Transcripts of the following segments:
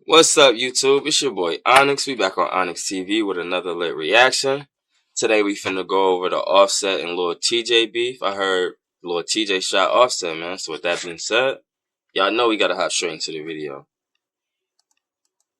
What's up, YouTube? It's your boy Onyx. We back on Onyx TV with another lit reaction. Today we finna go over the Offset and LIL Tjay beef. I heard LIL Tjay shot Offset, man. So with that being said, y'all know we gotta hop straight into the video.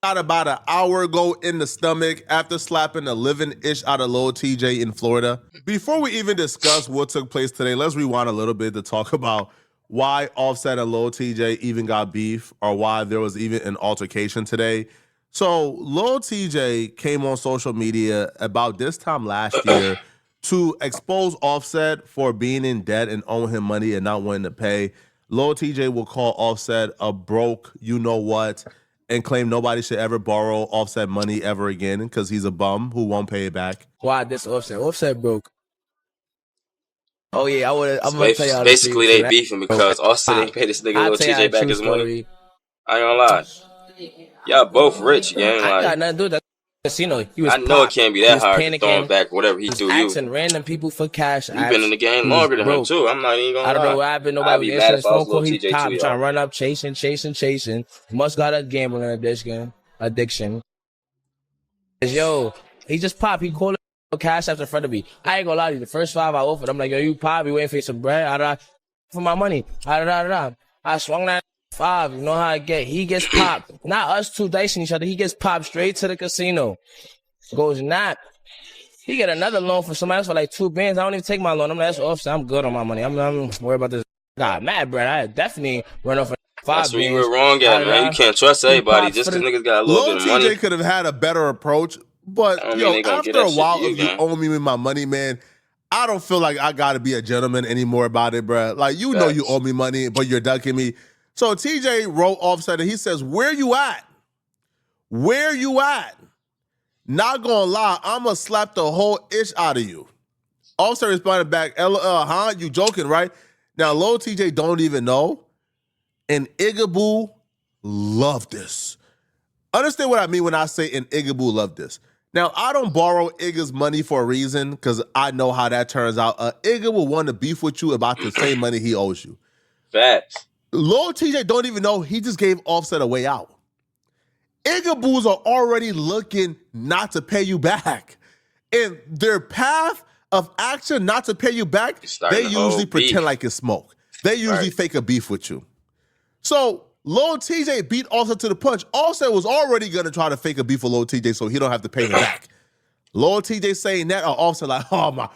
Got about an hour ago in the stomach after slapping the living ish out of LIL Tjay in Florida. Before we even discuss what took place today, let's rewind a little bit to talk about why Offset and LIL Tjay even got beef or why there was even an altercation today. So LIL Tjay came on social media about this time last year to expose Offset for being in debt and owing him money and not wanting to pay. LIL Tjay will call Offset a broke you know what and claim nobody should ever borrow Offset money ever again because he's a bum who won't pay it back. Why this Offset? Offset broke. Oh yeah, I'm So gonna tell y'all basically the they beefing because Offset ain't pay this nigga LIL Tjay back his money. I ain't gonna lie. Y'all both rich, gang. I Like, got nothing to do with that. Casino. He was I know it can't be that hard to throw him panicking. back whatever he do you. Asking random people for cash. You've been in the game longer than him too. I'm not even gonna lie. I don't know what happened. I'd Nobody be was mad answering his if I was phone call. LIL He Tjay top too, trying y'all. to run up, chasing. Must got a gambling addiction. Yo, he just popped. He called it cash after in front of me. I ain't gonna lie to you. The first 5 I offered, I'm like, yo, you pop. You waiting for some bread? For my money. I swung that 5. You know how I get. He gets popped. Not us two dicing each other. He gets popped straight to the casino. Goes not. He get another loan from somebody else for like 2 bands. I don't even take my loan. I'm like, that's Offset. I'm good on my money. I'm worried about this. Got mad, bread. I definitely run off 5 That's where bands. you were wrong at, man. You can't trust everybody just because niggas got a little LIL bit of money. Tjay could have had a better approach, but yo, after a while of you owing me my money, man, I don't feel like I gotta be a gentleman anymore about it, bro. Like, you know you owe me money, but you're ducking me. So Tjay wrote Offset and he says, where you at? Where you at? Not gonna lie, I'ma slap the whole ish out of you. Offset responded back, huh? You joking, right? Now, LIL Tjay don't even know, and Igaboo loved this. Understand what I mean when I say an Igaboo loved this. Now, I don't borrow Igga's money for a reason because I know how that turns out. Igga will want to beef with you about the same money he owes you. Facts. LIL Tjay don't even know he just gave Offset a way out. Igaboos are already looking not to pay you back. And their path of action not to pay you back, they usually pretend like it's smoke. They usually fake a beef with you. So LIL Tjay beat Offset to the punch. Offset was already going to try to fake a beef with LIL Tjay so he don't have to pay him back. LIL Tjay saying that, or Offset like, oh my,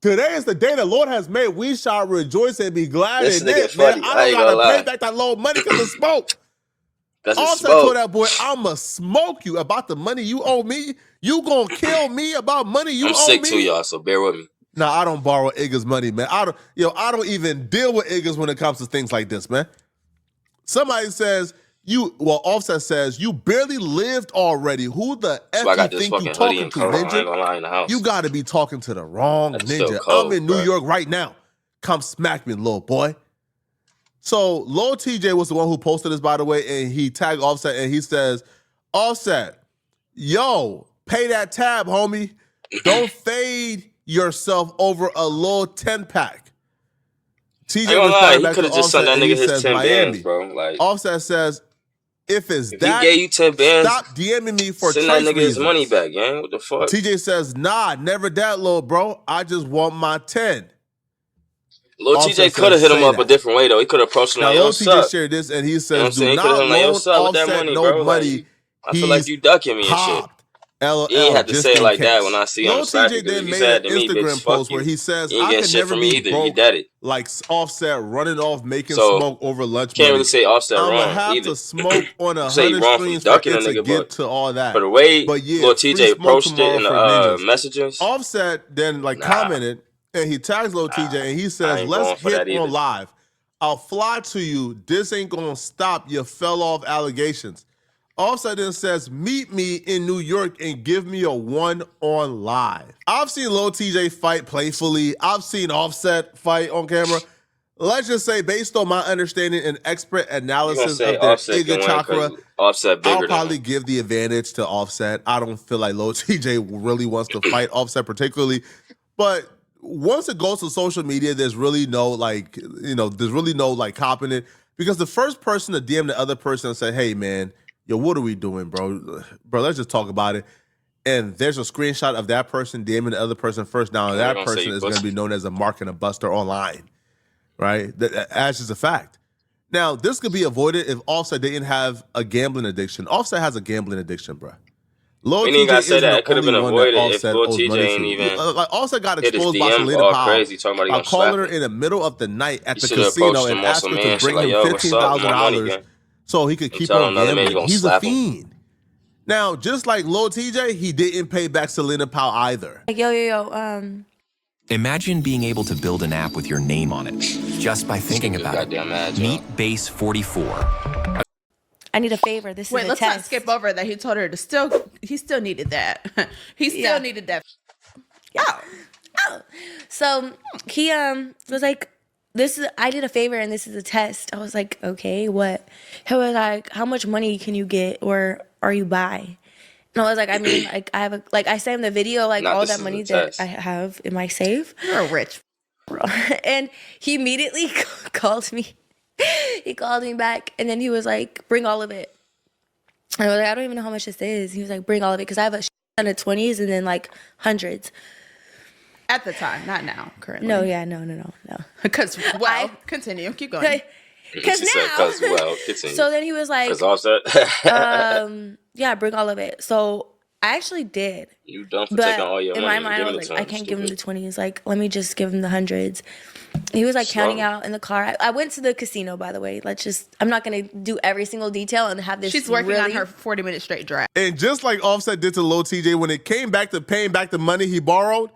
today is the day the Lord has made. We shall rejoice and be glad in it, man. I don't got to pay back that low money because of smoke. Offset told that boy, I'ma smoke you about the money you owe me. You gonna kill me about money you owe me? I'm sick too, y'all, so bear with me. Nah, I don't borrow Igga's money, man. I don't even deal with Iggas when it comes to things like this, man. Somebody says, Offset says, you barely lived already. Who the F you think you talking to, Ninja? You gotta be talking to the wrong Ninja. I'm in New York right now. Come smack me, little boy. So LIL Tjay was the one who posted this, by the way, and he tagged Offset and he says, Offset, yo, pay that tab, homie. Don't fade yourself over a little 10-pack. Tjay responded back to Offset and he says, Miami. Bro. Like, Offset says, if that, he gave you 10 bands, stop DMing me for send that nigga his money back, gang. What the fuck? Tjay says, nah, never that, little bro. I just want my 10. LIL Tjay could have hit him up a different way, though. He could have approached him like, LIL Tjay shared this, and he says, do not loan Offset no money. I feel like you ducking me and shit. LOL, you ain't have to say it like that when I see him. LIL Tjay then made an Instagram post where he says, I can never be broke like Offset running off making smoke over lunch money. Can't really say Offset wrong I'ma have to smoke on 100 streams for it to get to all that. For the way LIL Tjay approached it in the messages. Offset then commented, and he tags LIL Tjay, and he says, let's hit on live. I'll fly to you. This ain't gonna stop your fell off allegations. Offset then says, meet me in New York and give me a 1 on live. I've seen LIL Tjay fight playfully. I've seen Offset fight on camera. Let's just say, based on my understanding and expert analysis of their Igga chakra, I'll probably give the advantage to Offset. I don't feel like LIL Tjay really wants to fight Offset particularly. But once it goes to social media, there's really no copping it. Because the first person to DM the other person and say, hey, man, yo, what are we doing, bro? Bro, let's just talk about it. And there's a screenshot of that person DMing the other person first. Now that person is going to be known as a mark and a buster online, right? That's just a fact. Now, this could be avoided if Offset didn't have a gambling addiction. Offset has a gambling addiction, bro. Lil Tjay isn't the only one that Offset owes money to. Like Offset got exposed by Selena Powell. I called her in the middle of the night at the casino and asked her to bring him $15,000 so he could keep on gambling. He's a fiend. Now, just like Lil Tjay, he didn't pay back Selena Powell either. Like, yo. Imagine being able to build an app with your name on it just by thinking about it. Meet Base 44. I need a favor. This is a test. Wait, let's not skip over that. He told her to he still needed that. He still needed that. Yeah. Oh. So he was like, I did a favor and this is a test. I was like, okay, what? He was like, how much money can you get or are you by? And I was like, I mean, like I have I sent him the video, like all that money that I have in my safe. You're rich. And he immediately called me. He called me back and then he was like, bring all of it. And I was like, I don't even know how much this is. He was like, bring all of it because I have a ton of 20s and then like hundreds. At the time, not now, currently. No. Because, continue. Keep going. Because now. Continue. So then he was like, Offset. yeah, bring all of it. So I actually did. You done for taking all your money. In my mind, I was like, I can't give him the 20s. Like, let me just give him the hundreds. He was like counting out in the car. I went to the casino, by the way. I'm not going to do every single detail and have this. She's working on her 40-minute straight drive. And just like Offset did to Lil Tjay, when it came back to paying back the money he borrowed,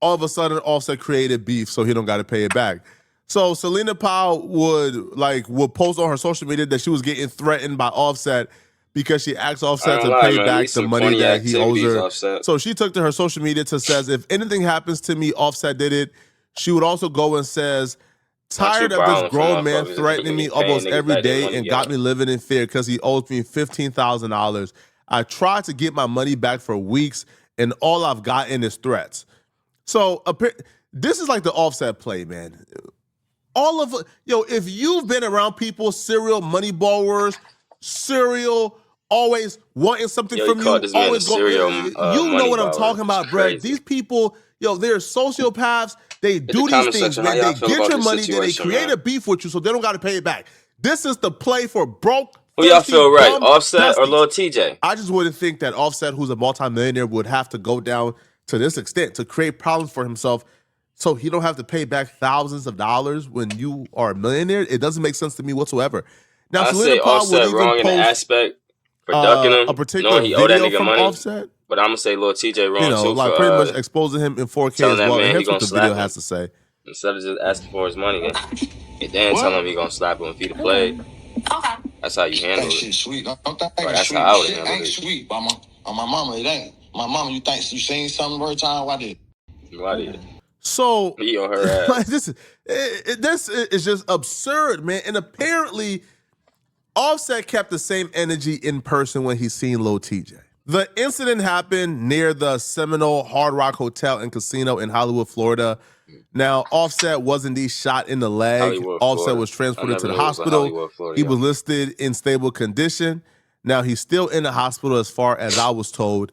all of a sudden Offset created beef so he don't got to pay it back. So Selena Powell would post on her social media that she was getting threatened by Offset because she asked Offset to pay back the money that he owes her. Offset. So she took to her social media to says, if anything happens to me, Offset did it. She would also go and says, tired of this grown man threatening me almost every day and got me living in fear because he owes me $15,000. I tried to get my money back for weeks and all I've gotten is threats. So this is like the Offset play, man. If you've been around people, serial money borrowers, always wanting something from you, always going, you know what I'm talking about, bro. These people, they're sociopaths. They do these things, man. They get your money, then they create a beef with you so they don't got to pay it back. This is the play for broke. Who y'all feel right, Offset or Lil Tjay? I just wouldn't think that Offset, who's a multimillionaire, would have to go down to this extent to create problems for himself so he don't have to pay back thousands of dollars when you are a millionaire. It doesn't make sense to me whatsoever. Now, I say Offset wrong in the aspect for ducking him, a particular video from money. Offset. But I'm gonna say Lil Tjay wrong too. Pretty much exposing him in 4K as well. And here's what the video has to say. Instead of just asking for his money, and then tell him he gonna slap him if he played. Okay. That's how you handle it. Sweet. Don't think that's how I would handle it. Ain't sweet, mama. On my mama, it ain't. My mama, you think you seen something every time? Why did? So he on her ass. This is just absurd, man. And apparently, Offset kept the same energy in person when he seen Lil Tjay. The incident happened near the Seminole Hard Rock Hotel and Casino in Hollywood, Florida. Now, Offset was indeed shot in the leg. Offset was transported to the hospital. He was listed in stable condition. Now, he's still in the hospital as far as I was told.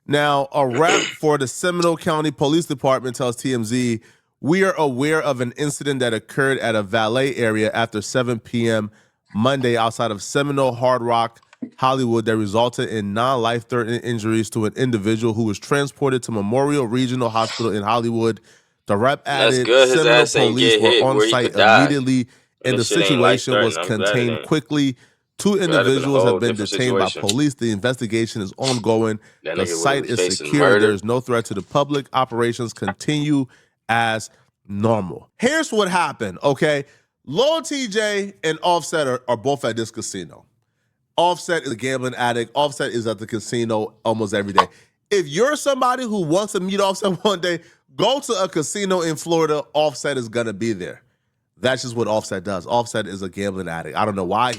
Now, a rep for the Seminole County Police Department tells TMZ, we are aware of an incident that occurred at a valet area after 7 p.m. Monday outside of Seminole Hard Rock, Hollywood, that resulted in non-life-threatening injuries to an individual who was transported to Memorial Regional Hospital in Hollywood. The rep added Seminole police were on site immediately and the situation was contained quickly. 2 individuals have been detained by police. The investigation is ongoing. The site is secure. There's no threat to the public. Operations continue as normal. Here's what happened, okay? Lil Tjay and Offset are both at this casino. Offset is a gambling addict. Offset is at the casino almost every day. If you're somebody who wants to meet Offset one day, go to a casino in Florida. Offset is gonna be there. That's just what Offset does. Offset is a gambling addict. I don't know why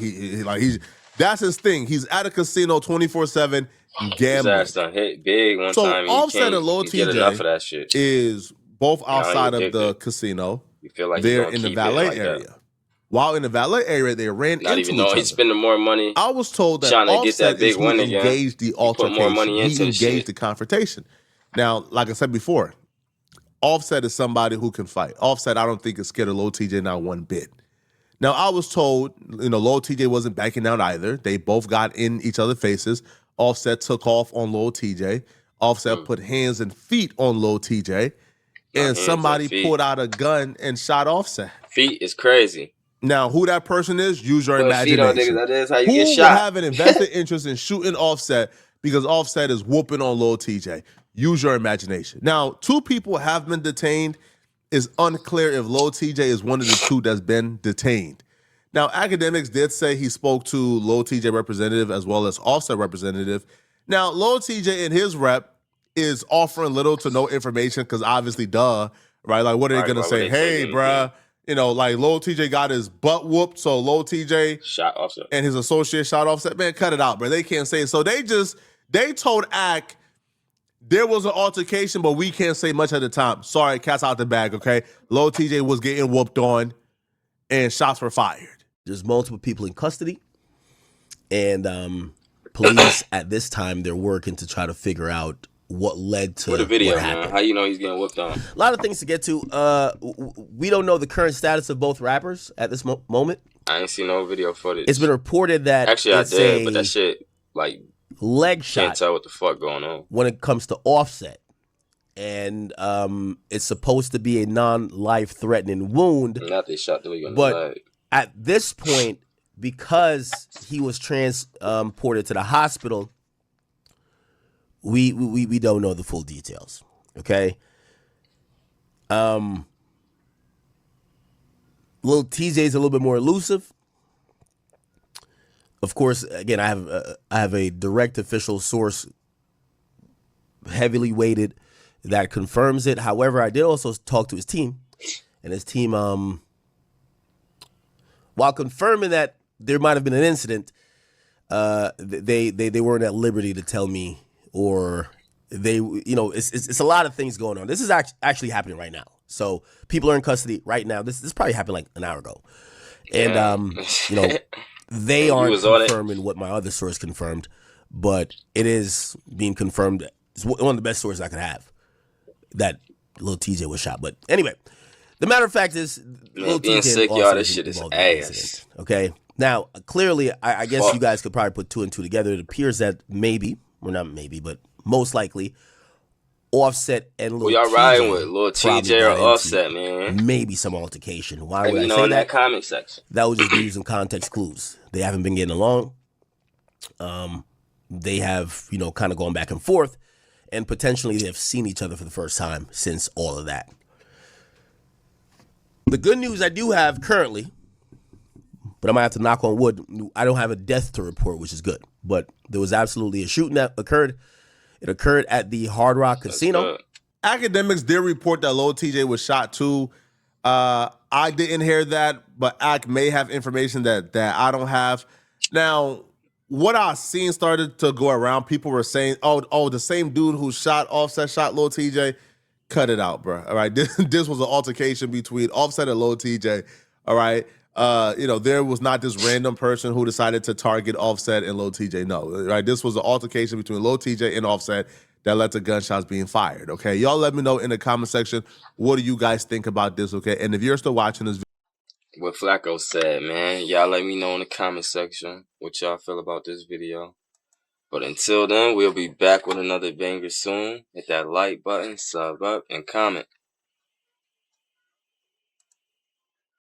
that's his thing. He's at a casino 24/7 gambling. His ass done hit big one time. Offset and Lil Tjay is both outside of the casino. You feel like they're in the valet area. while in the valet area, they ran into each other. He's spending more money. I was told that Offset is who engaged the altercation. He engaged the confrontation. Now, like I said before, Offset is somebody who can fight. Offset, I don't think is scared of Lil Tjay not one bit. Now, I was told, Lil Tjay wasn't backing down either. They both got in each other's faces. Offset took off on Lil Tjay. Offset put hands and feet on Lil Tjay. And somebody pulled out a gun and shot Offset. Feet is crazy. Now, who that person is, use your imagination. That is how you who get shot. Would have an invested interest in shooting Offset because Offset is whooping on Lil Tjay? Use your imagination. Now, 2 people have been detained. It's unclear if Lil Tjay is one of the 2 that's been detained. Now, Academics did say he spoke to Lil Tjay representative as well as Offset representative. Now, Lil Tjay and his rep is offering little to no information because obviously, right? Like, what are they going to say? Hey, bruh, like Lil Tjay got his butt whooped, so Lil Tjay shot Offset and his associate shot Offset. Man, cut it out, bro. They can't say it. So they told Ac there was an altercation, but we can't say much at the time. Sorry, cat's out the bag, okay? Lil Tjay was getting whooped on and shots were fired. There's multiple people in custody, and police at this time, they're working to try to figure out what led to the video, what happened. Man. How you know he's getting whooped on? A lot of things to get to. We don't know the current status of both rappers at this moment. I ain't seen no video footage. It's been reported that actually I did, but that shit like leg shot. Can't tell what the fuck going on when it comes to Offset, and it's supposed to be a non-life threatening wound. Not they shot the leg. But at this point, because he was transported to the hospital, we don't know the full details. Okay. Lil Tjay is a little bit more elusive. Of course, again, I have a direct official source, heavily weighted, that confirms it. However, I did also talk to his team, and his team, while confirming that there might have been an incident, they weren't at liberty to tell me, or it's a lot of things going on. This is actually happening right now. So people are in custody right now. This probably happened like an hour ago, and they aren't confirming what my other source confirmed, but it is being confirmed. It's one of the best sources I could have that Lil Tjay was shot. But anyway, the matter of fact is, Lil being sick, y'all, this shit is ass. Okay, now clearly, I guess you guys could probably put 2 and 2 together. It appears that but most likely, Offset and Lil Tjay. Y'all riding with Lil Tjay or Offset, man? Maybe some altercation. Why would I say that? In that comment section. That would just be using context clues. They haven't been getting along. They have, kind of gone back and forth, and potentially they have seen each other for the first time since all of that. The good news I do have currently, but I might have to knock on wood, I don't have a death to report, which is good. But there was absolutely a shooting that occurred. It occurred at the Hard Rock Casino. Academics did report that Lil Tjay was shot too. I didn't hear that, but Ac may have information that I don't have. Now, what I seen started to go around, people were saying, oh, the same dude who shot Offset shot Lil Tjay. Cut it out, bro. All right, this was an altercation between Offset and Lil Tjay. All right. There was not this random person who decided to target Offset and Lil Tjay. No, right? This was an altercation between Lil Tjay and Offset that led to gunshots being fired, okay? Y'all let me know in the comment section, what do you guys think about this, okay? And if you're still watching this video, what Flacco said, man, y'all let me know in the comment section what y'all feel about this video. But until then, we'll be back with another banger soon. Hit that like button, sub up, and comment.